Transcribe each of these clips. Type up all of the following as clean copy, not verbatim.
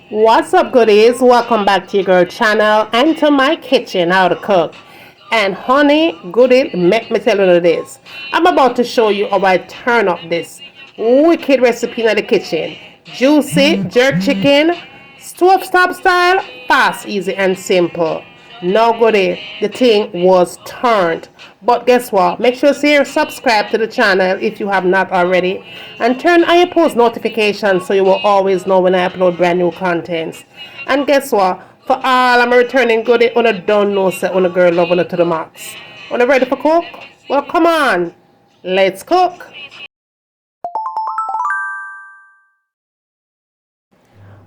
What's up, goodies? Welcome back to your girl channel and to my kitchen, how to cook. And honey, goodie, make me tell you this. I'm about to show you how I turn up this wicked recipe in the kitchen. Juicy jerk chicken, stove top style, fast, easy, and simple. No goodie, the thing was turned. But guess what? Make sure to subscribe to the channel if you have not already, and turn on your post notifications so you will always know when I upload brand new contents. And guess what? For all I'm returning goodie, on a don't know say on a girl love on to the max. On a ready for cook? Well, come on, let's cook.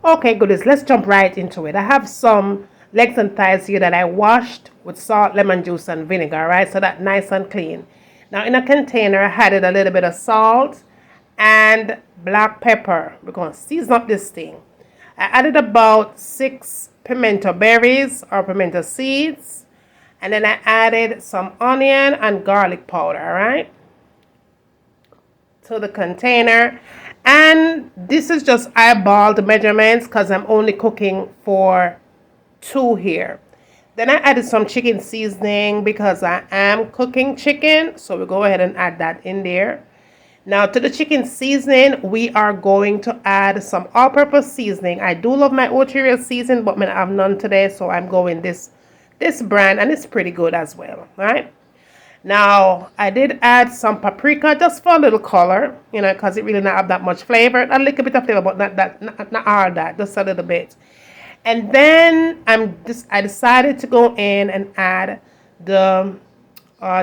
Okay, goodies, let's jump right into it. I have some legs and thighs here that I washed with salt, lemon juice, and vinegar, right? So that nice and clean. Now in a container, I added a little bit of salt and black pepper. We're going to season up this thing. I added about 6 pimento berries or pimento seeds. And then I added some onion and garlic powder, all right, to the container. And this is just eyeballed measurements because I'm only cooking for 2 here. Then I added some chicken seasoning because I am cooking chicken, so we'll go ahead and add that in there. Now to the chicken seasoning, we are going to add some all-purpose seasoning. I do love my Oteria seasoning, but I have none today, so I'm going this brand, and it's pretty good as well, right? Now, I did add some paprika just for a little color, because it really not have that much flavor. A little bit of flavor, but not all that, just a little bit. And then I decided to go in and add the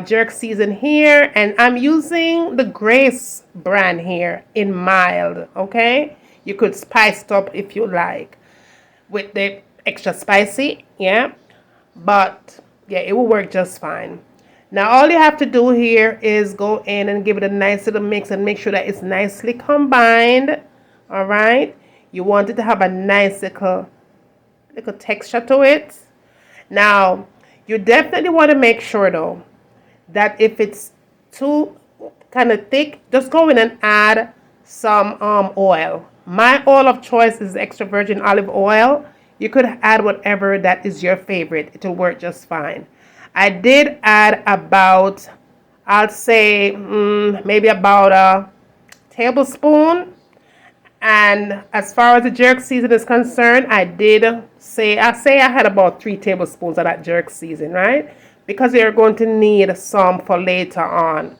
jerk season here, and I'm using the Grace brand here in mild. Okay, you could spice it up if you like with the extra spicy, yeah, but yeah, it will work just fine. Now all you have to do here is go in and give it a nice little mix and make sure that it's nicely combined. All right, you want it to have a nice little texture to it. Now you definitely want to make sure though that if it's too kind of thick, just go in and add some oil. My oil of choice is extra virgin olive oil. You could add whatever that is your favorite. It will work just fine. I did add about, I'll say maybe about a tablespoon. And as far as the jerk season is concerned, I had about 3 tablespoons of that jerk season, right? Because you're going to need some for later on.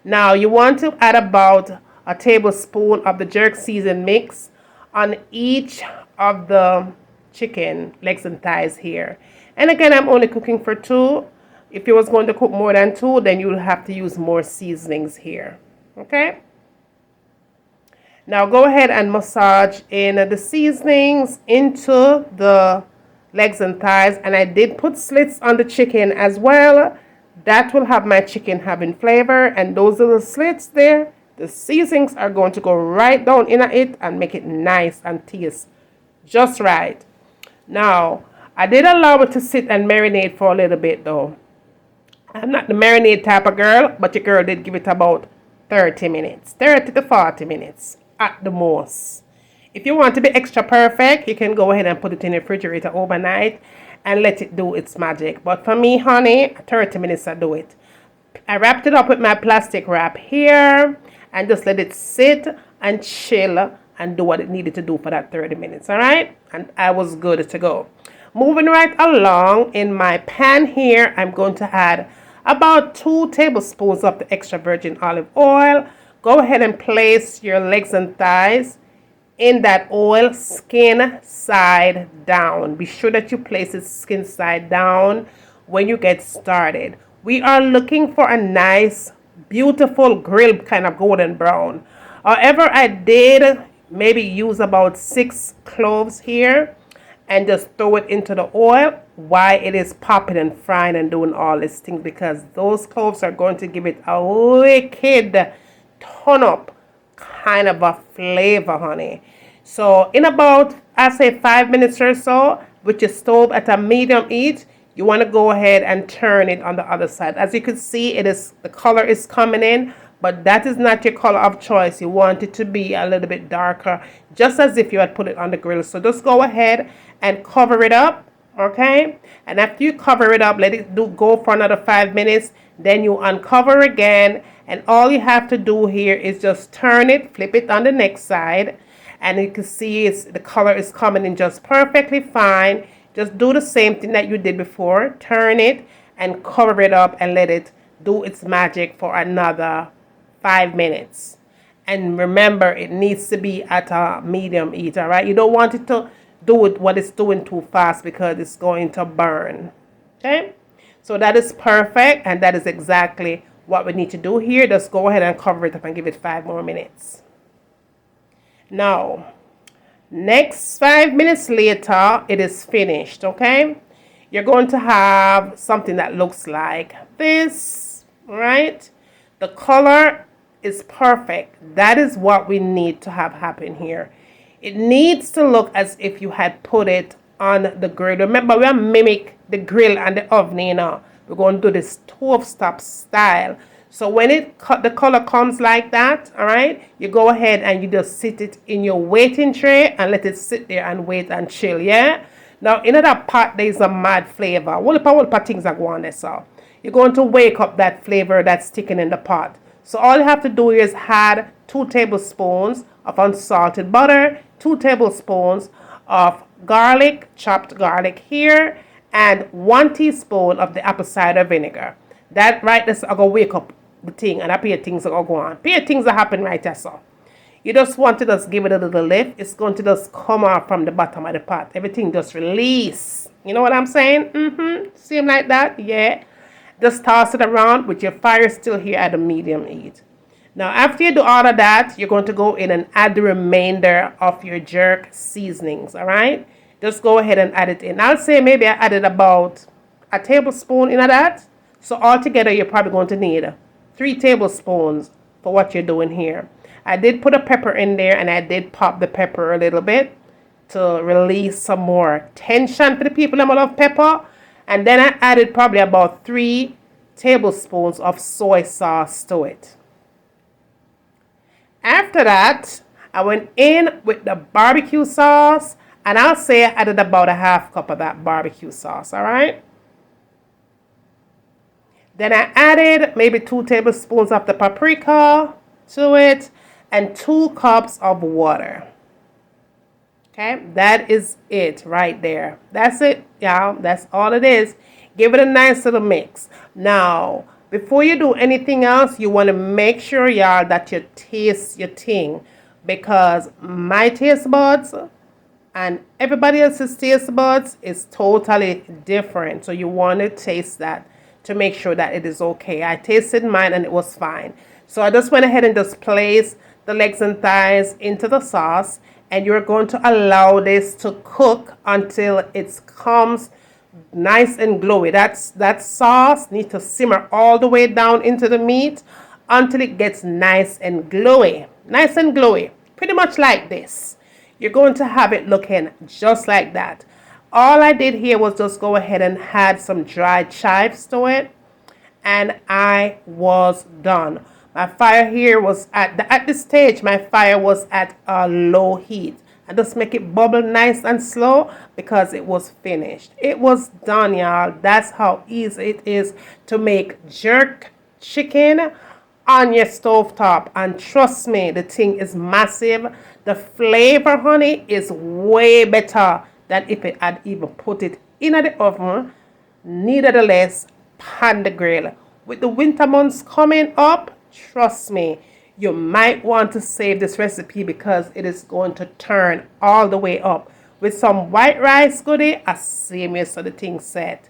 Now you want to add about a tablespoon of the jerk season mix on each of the chicken legs and thighs here. And again, I'm only cooking for 2. If you was going to cook more than 2, then you'll have to use more seasonings here. Okay? Now go ahead and massage in the seasonings into the legs and thighs. And I did put slits on the chicken as well. That will have my chicken having flavor. And those little slits there, the seasonings are going to go right down in it and make it nice and taste just right. Now, I did allow it to sit and marinate for a little bit though. I'm not the marinade type of girl, but your girl did give it about 30 minutes. 30 to 40 minutes at the most. If you want to be extra perfect, you can go ahead and put it in the refrigerator overnight and let it do its magic. But for me, honey, 30 minutes I do it. I wrapped it up with my plastic wrap here and just let it sit and chill and do what it needed to do for that 30 minutes, all right? And I was good to go. Moving right along, in my pan here, I'm going to add about 2 tablespoons of the extra virgin olive oil. Go ahead and place your legs and thighs in that oil, skin side down. Be sure that you place it skin side down when you get started. We are looking for a nice, beautiful grilled kind of golden brown. However, I did maybe use about 6 cloves here and just throw it into the oil while it is popping and frying and doing all these things, because those cloves are going to give it a wicked ton up kind of a flavor, honey. So in about, I say 5 minutes or so, with your stove at a medium heat, you want to go ahead and turn it on the other side. As you can see, the color is coming in, but that is not your color of choice. You want it to be a little bit darker, just as if you had put it on the grill. So just go ahead and cover it up, okay? And after you cover it up, let it go for another 5 minutes. Then you uncover again, and all you have to do here is just turn it, flip it on the next side, and you can see the color is coming in just perfectly fine. Just do the same thing that you did before. Turn it and cover it up and let it do its magic for another 5 minutes. And remember, it needs to be at a medium heat, all right? You don't want it to do what it's doing too fast because it's going to burn, okay? So that is perfect, and that is exactly what we need to do here. Just go ahead and cover it up and give it 5 more minutes. Now, next 5 minutes later, it is finished, okay? You're going to have something that looks like this, right? The color is perfect. That is what we need to have happen here. It needs to look as if you had put it on the grill. Remember, we are mimic the grill and the oven, you know. We're going to do this stove top style. So when the color comes like that, all right, you go ahead and you just sit it in your waiting tray and let it sit there and wait and chill, yeah? Now, in that pot, there's a mad flavor. What things are going there, so you're going to wake up that flavor that's sticking in the pot. So all you have to do is add 2 tablespoons of unsalted butter, 2 tablespoons of garlic, chopped garlic here, and 1 teaspoon of the apple cider vinegar. That right, this are gonna wake up the thing, and I pay things are gonna go on. Pay things that happen right there, so. You just want to just give it a little lift. It's going to just come out from the bottom of the pot. Everything just release. You know what I'm saying? Same like that? Yeah. Just toss it around with your fire still here at a medium heat. Now, after you do all of that, you're going to go in and add the remainder of your jerk seasonings, all right? Just go ahead and add it in. I'll say maybe I added about a tablespoon in that. So altogether, you're probably going to need 3 tablespoons for what you're doing here. I did put a pepper in there, and I did pop the pepper a little bit to release some more tension for the people that love pepper. And then I added probably about 3 tablespoons of soy sauce to it. After that, I went in with the barbecue sauce, and I'll say I added about a half cup of that barbecue sauce, all right? Then I added maybe 2 tablespoons of the paprika to it, and 2 cups of water. Okay, that is it right there. That's it, y'all. That's all it is. Give it a nice little mix. Now, before you do anything else, you want to make sure, y'all, that you taste your thing, because my taste buds and everybody else's taste buds is totally different. So you want to taste that to make sure that it is okay. I tasted mine and it was fine. So I just went ahead and just placed the legs and thighs into the sauce, and you're going to allow this to cook until it comes nice and glowy. That sauce needs to simmer all the way down into the meat until it gets nice and glowy. Nice and glowy. Pretty much like this. You're going to have it looking just like that. All I did here was just go ahead and add some dried chives to it, and I was done. My fire here was at this stage, my fire was at a low heat. And just make it bubble nice and slow because it was finished. It was done, y'all. That's how easy it is to make jerk chicken on your stovetop. And trust me, the thing is massive. The flavor, honey, is way better than if it had even put it in the oven. Nevertheless, pan the grill. With the winter months coming up, trust me, you might want to save this recipe because it is going to turn all the way up. With some white rice, Goodie, as same as the thing set.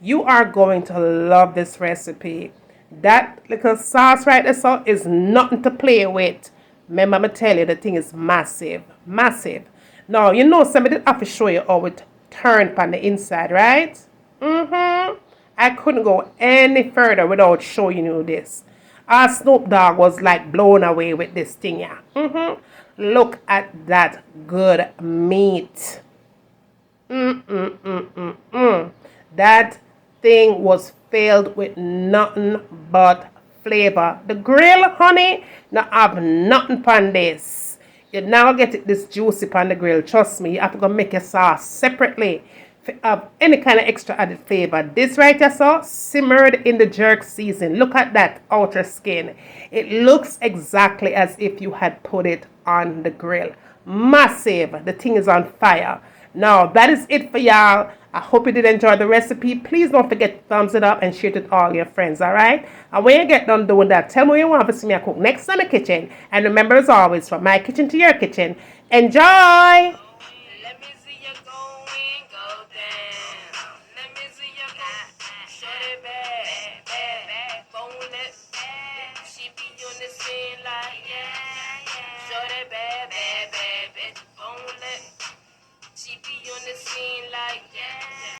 You are going to love this recipe. That little sauce right there so is nothing to play with. Remember, I'm tell you, the thing is massive. Massive. Now, you know, somebody have to show you how it turned on the inside, right? I couldn't go any further without showing you this. Our Snoop Dogg was like blown away with this thing, yeah. Look at that good meat. That thing was filled with nothing but flavor. The grill, honey, not have nothing on this. You now get it this juicy on the grill. Trust me, you have to go make your sauce separately. Of any kind of extra added flavor. This right here, so simmered in the jerk season. Look at that outer skin. It looks exactly as if you had put it on the grill. Massive. The thing is on fire. Now, that is it for y'all. I hope you did enjoy the recipe. Please don't forget to thumbs it up and share it with all your friends, alright? And when you get done doing that, tell me what you want to see me cook next in the kitchen. And remember, as always, from my kitchen to your kitchen, enjoy! Let me see you go in, go down. Let me see you go. Shut it back, back, bone it. She be on the scene like, yeah. Shut it back, bone it. She be on the scene like, yeah.